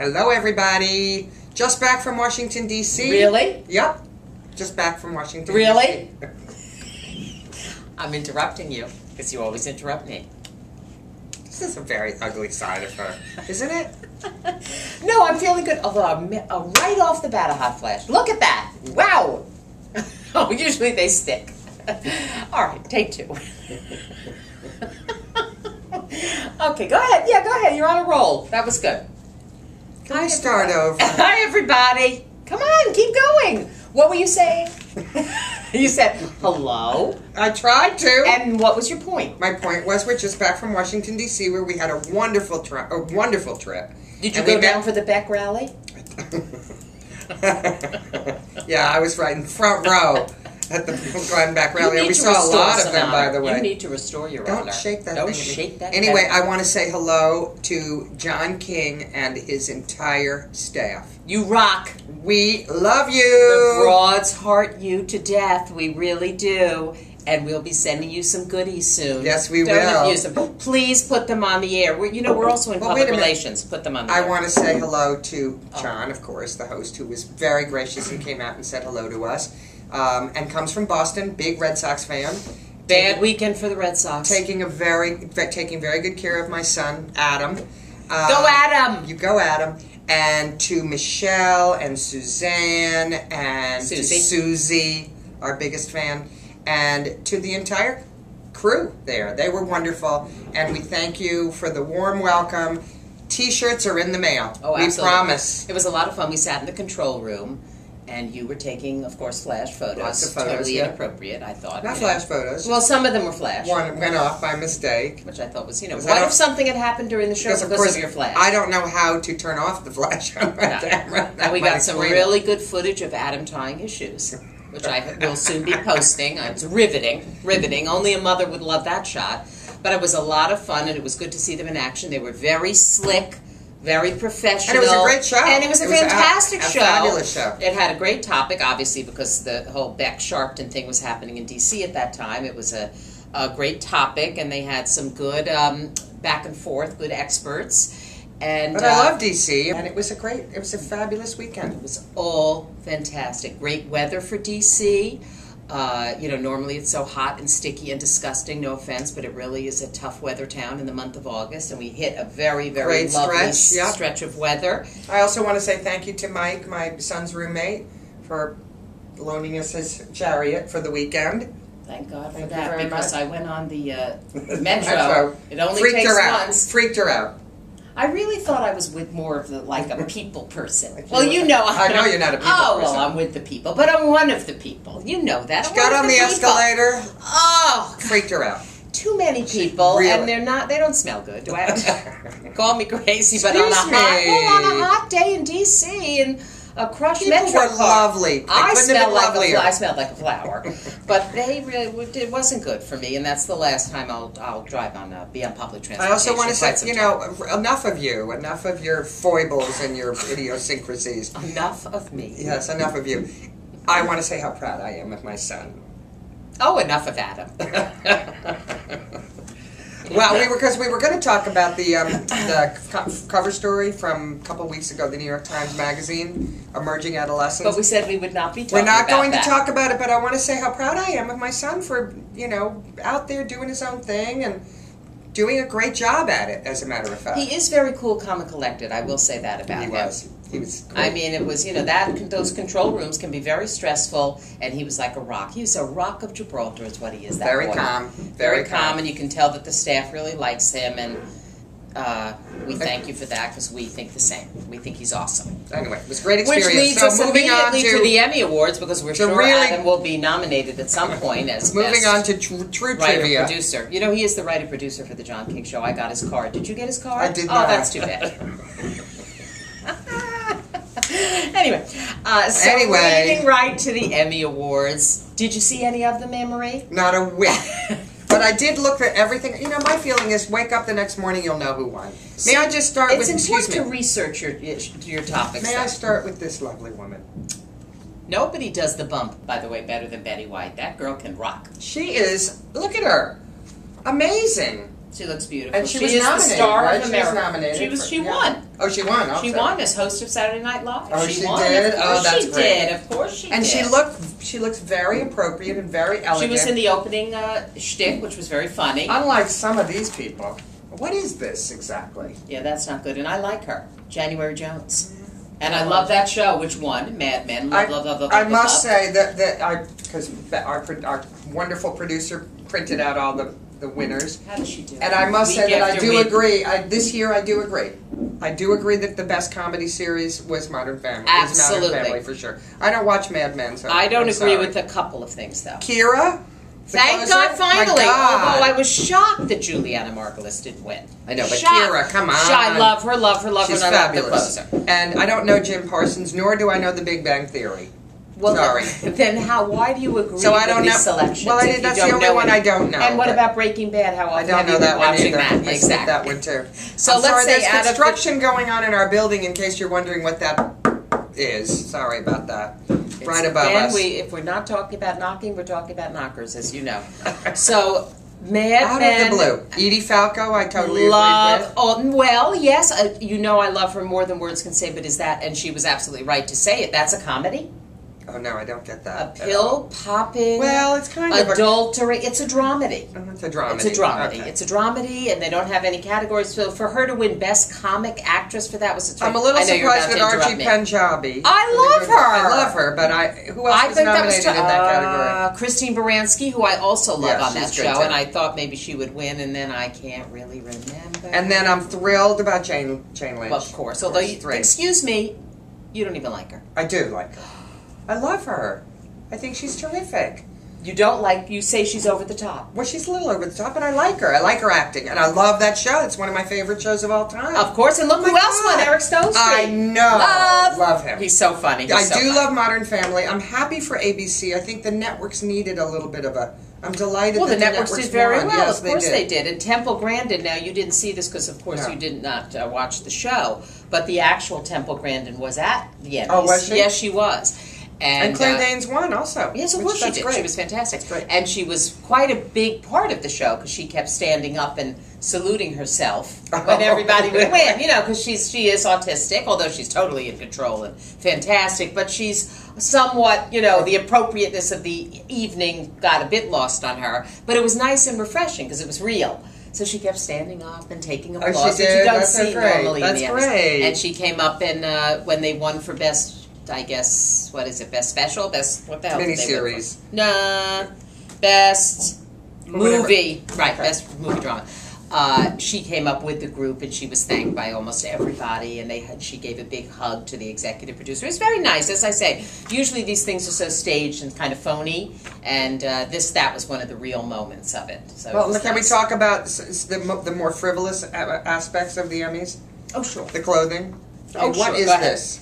Hello, everybody. Just back from Washington, D.C. Really? Yep. Just back from Washington, Really? D.C. I'm interrupting you, because you always interrupt me. This is a very ugly side of her, isn't it? No, I'm feeling good. Although right off the bat, a hot flash. Look at that. Wow. Oh, usually they stick. All right, take two. Okay, go ahead. Yeah, go ahead. You're on a roll. That was good. Can we start over? Hi, everybody. Come on, keep going. What were you saying? You said hello. I tried to. And what was your point? My point was we're just back from Washington, D.C., where we had a wonderful trip. Did you go down for the Beck rally? Yeah, I was right in the front row at the Glenn Beck rally, and we saw a lot of them, by the way. You need to restore your honor. Don't shake that Don't thing. shake that. Anyway, I want to say hello to John King and his entire staff. You rock. We love you. The broads heart you to death. We really do. And we'll be sending you some goodies soon. Yes, we Don't will. abuse them. Please put them on the air. We're also in public relations. Put them on the air. I want to say hello to John, of course, the host, who was very gracious and came out and said hello to us. And comes from Boston, big Red Sox fan. Bad weekend for the Red Sox. Taking very good care of my son, Adam. Go Adam! You go Adam. And to Michelle and Suzanne and to Susie, our biggest fan, and to the entire crew there. They were wonderful, and we thank you for the warm welcome. T-shirts are in the mail. Oh, we absolutely. promise. It was a lot of fun. We sat in the control room, and you were taking, of course, flash photos. Lots of photos, totally yeah. inappropriate, I thought. Not flash photos. Well, some of them were flash. One went off by mistake. Which I thought was, what if something had happened during the show because of your flash? I don't know how to turn off the flash on my camera. And we got some really good footage of Adam tying his shoes, which I will soon be posting. It's riveting. Only a mother would love that shot. But it was a lot of fun, and it was good to see them in action. They were very slick, very professional. And it was a great show. And it was a fantastic show. A fabulous show. It had a great topic, obviously, because the whole Beck Sharpton thing was happening in D.C. at that time. It was a great topic, and they had some good back and forth, good experts. And, but I love D.C., and it was a fabulous weekend. It was all fantastic. Great weather for D.C. Normally it's so hot and sticky and disgusting, no offense, but it really is a tough weather town in the month of August, and we hit a very, very lovely stretch of weather. I also want to say thank you to Mike, my son's roommate, for loaning us his chariot for the weekend. Like God for that, because I went on the Metro. It only Freaked takes her out. once. Freaked her out. I really thought I was with more of a people person. Well, you know. I know you're not a people person. Oh, well, I'm with the people, but I'm one of the people. You know that. She got on the escalator. Oh, freaked her out. Too many people, and they don't smell good. Do I have to call me crazy? But on a hot day in D.C. and a crushed Metro were lovely. I smelled like a flower, but it wasn't good for me, and that's the last time I'll be on public transportation. I also want to say, enough of you, enough of your foibles and your idiosyncrasies. Enough of me. Yes, enough of you. I want to say how proud I am of my son. Oh, enough of Adam. Well, we were going to talk about the cover story from a couple weeks ago, the New York Times Magazine, Emerging Adolescents. But we said we would not be talking We're about not going to talk about it, but I want to say how proud I am of my son for, out there doing his own thing and doing a great job at it, as a matter of fact. He is very cool, calm, and collected. I will say that about him. He was cool. I mean, it was, those control rooms can be very stressful, and he was like a rock. He was a rock of Gibraltar is what he is, that Very boy. calm. Very calm, and you can tell that the staff really likes him, and we thank you for that, because we think the same. We think he's awesome. Anyway, it was a great experience. Which leads us immediately to the Emmy Awards, because we're sure Adam will be nominated at some point as moving on to true trivia. Writer-producer. He is the writer-producer for the John King Show. I got his card. Did you get his card? I did not. Oh, that's too bad. Anyway, leading right to the Emmy Awards. Did you see any of them, Anne Marie? Not a whit. But I did look at everything. My feeling is wake up the next morning, you'll know who won. May I just start with... It's important to research your topics. May I start with this lovely woman? Nobody does the bump, by the way, better than Betty White. That girl can rock. She is... Look at her. Amazing. She looks beautiful. And she is was nominated, the star right? of She America. was nominated. She won. Oh, she won. Also. She won as host of Saturday Night Live. Oh, she won. did? Of course Oh, that's she great. did. Of course she did. And she looks very appropriate and very elegant. She was in the opening shtick, which was very funny. Unlike some of these people. What is this exactly? Yeah, that's not good. And I like her, January Jones. And I love that show, which won, Mad Men. Love. I must say that because our wonderful producer printed out all the winners. How does she do? And I must say that I do week. agree. This year, I do agree. I do agree that the best comedy series was Modern Family. Absolutely, Modern Family for sure. I don't watch Mad Men, so I don't I'm agree sorry. with a couple of things, though. Kira. Thank closer? God, finally. My God. Although I was shocked that Juliana Margulies didn't win. I know, but Shocked. Kira, come on. I love her, She's and I love the fabulous. closer. And I don't know Jim Parsons, nor do I know The Big Bang Theory. Well, sorry. Then why do you agree So I with don't these know. selections? Well, if you that's don't the only know one any? I don't know. And what but about Breaking Bad? How I often don't have know you that been one watching either. that? I skipped Exactly. that one too. So I'm let's sorry, say there's out of construction going on in our building. In case you're wondering what that is, sorry about that. Right above us. If we're not talking about knocking, we're talking about knockers, as you know. So. Mad Out Men, of the blue. Edie Falco, I totally agree with. Oh, well, yes, you know I love her more than words can say, but is that, and she was absolutely right to say it, that's a comedy? Oh, no, I don't get that. A pill-popping, well, it's kind of adultery, it's a dramedy. It's a dramedy. It's a dramedy. Okay. It's a dramedy, and they don't have any categories. So for her to win Best Comic Actress for that was a I'm a little surprised with Archie Panjabi. I love her. I love her, but who else was nominated in that category? Christine Baranski, who I also love Yeah, on that she's good show, too. and I thought maybe she would win, and then I can't really remember. And then I'm thrilled about Jane Lynch. Well, of course. Although, excuse me, you don't even like her. I do like her. I love her. I think she's terrific. You don't like, you say she's over the top. Well, she's a little over the top, but I like her. I like her acting, and I love that show. It's one of my favorite shows of all time. Of course, and look who else won, Eric Stone Street. I know. Love him. He's so funny. I do love Modern Family. I'm happy for ABC. I think the networks needed a little bit of a... I'm delighted that the networks did very won. well. Yes, of course they did. And Temple Grandin, now you didn't see this because, of course, you did not watch the show, but the actual Temple Grandin was at the Emmys. Oh, was she? Yes, she was. And Claire Danes won also. Yes, of course she did. Great. She was fantastic. That's great. And she was quite a big part of the show because she kept standing up and saluting herself when everybody would win. You know, because she is autistic, although she's totally in control and fantastic. But she's somewhat, you know, the appropriateness of the evening got a bit lost on her. But it was nice and refreshing because it was real. So she kept standing up and taking applause, she did? which you don't That's see great. normally That's in the great. Emmys. And she came up and when they won for Best, I guess, what is it, Best Special? Best, what the hell did they win Miniseries. for? Nah, Best Movie. Right, Okay. Best Movie Drama. She came up with the group and she was thanked by almost everybody, and she gave a big hug to the executive producer. It's very nice, as I say. Usually these things are so staged and kind of phony, and that was one of the real moments of it. So Well, can we talk about the more frivolous aspects of the Emmys? Oh, sure. The clothing? Oh, What sure. is Go ahead. this?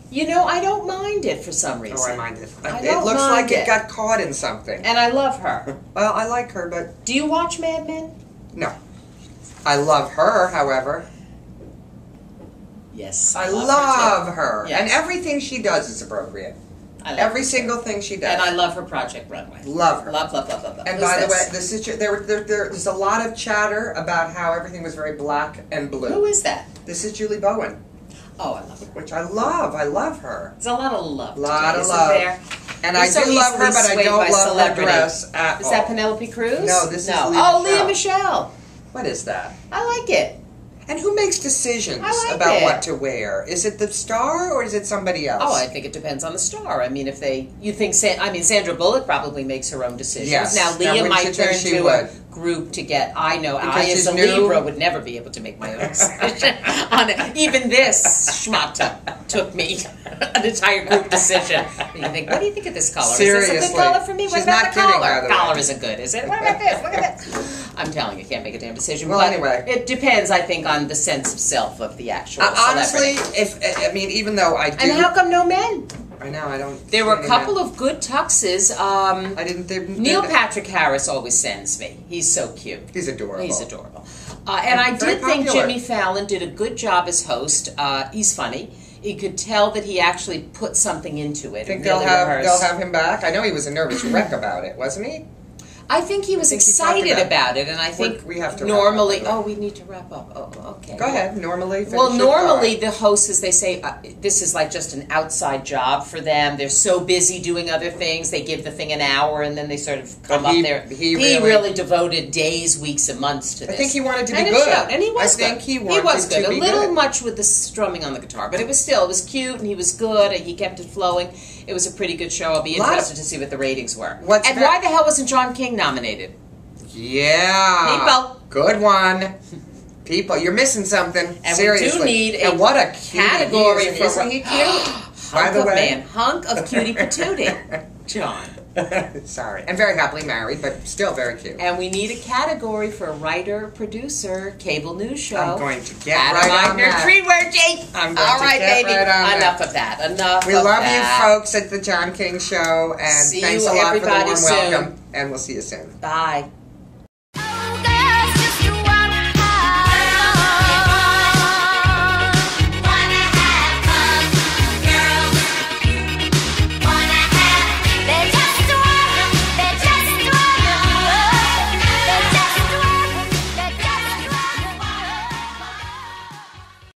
You know, I don't mind it for some reason. Oh, I mind it. I It don't looks mind like it it. got caught in something. And I love her. Well, I like her, but Do you watch Mad Men? no. I love her, however. Yes. I love her. Yes. And everything she does is appropriate. I love Every her. single thing she does. And I love her Project Runway. Love her. Love. And Who's by the this? way, there's a lot of chatter about how everything was very black and blue. Who is that? This is Julie Bowen, Oh, I love her. which I love. I love her. There's a lot of love. Lot today, of isn't love. There? And You're I so do love her, easily but I swayed don't by love celebrity. her dress at Is all. that Penelope Cruz? No, this is Leah Oh, Michele. Leah Michele. What is that? I like it. And who makes decisions I like about it. what to wear? Is it the star or is it somebody else? Oh, I think it depends on the star. I mean, Sandra Bullock probably makes her own decisions. Yes. Now, Now, Leah wouldn't might you think turn she to would? a group to get, I know, Because I as she's a new? Libra would never be able to make my own decision. Even this schmata took me an entire group decision. You think, what do you think of this color? Seriously. Is this a good color for me? What She's about not the kidding, color? by the way. Color isn't good, is it? What about this? Look at this. I'm telling you, can't make a damn decision. Well, but anyway. It depends, I think, on the sense of self of the actual honestly, celebrity. even though I do... And how come no men? I know, I don't... There were a see any couple men. of good tuxes. I didn't... Neil Patrick Harris always sends me. He's so cute. He's adorable. He's adorable. And I very did think popular. Jimmy Fallon did a good job as host. He's funny. You could tell that he actually put something into it. I think and really they'll rehearsed. have him back. I know he was a nervous wreck about it, wasn't he? I think he was excited about it, and I think we have to normally. wrap up, we need to wrap up. Oh, okay. Go ahead. Normally, well, normally the hosts, as they say, this is like just an outside job for them. They're so busy doing other things. They give the thing an hour, and then they sort of come up there. He really devoted days, weeks, and months to this. I think he wanted to be and good. And he was good. He was good. A little much with the strumming on the guitar, but it was cute, and he was good, and he kept it flowing. It was a pretty good show. I'll be interested to see what the ratings were. Why the hell wasn't John King nominated? Yeah. People. Good one. People, you're missing something. And seriously. we do need and what a category for isn't he cute? By the way, hunk of cutie patootie, John. Sorry, and very happily married, but still very cute. And we need a category for writer, producer, cable news show. I'm going to get right on that. 3-word Jake. I'm going to get baby. Right on Enough that. of that. Enough. We love you, folks, at the John King Show, and thanks a lot for the warm welcome. And we'll see you soon. Bye.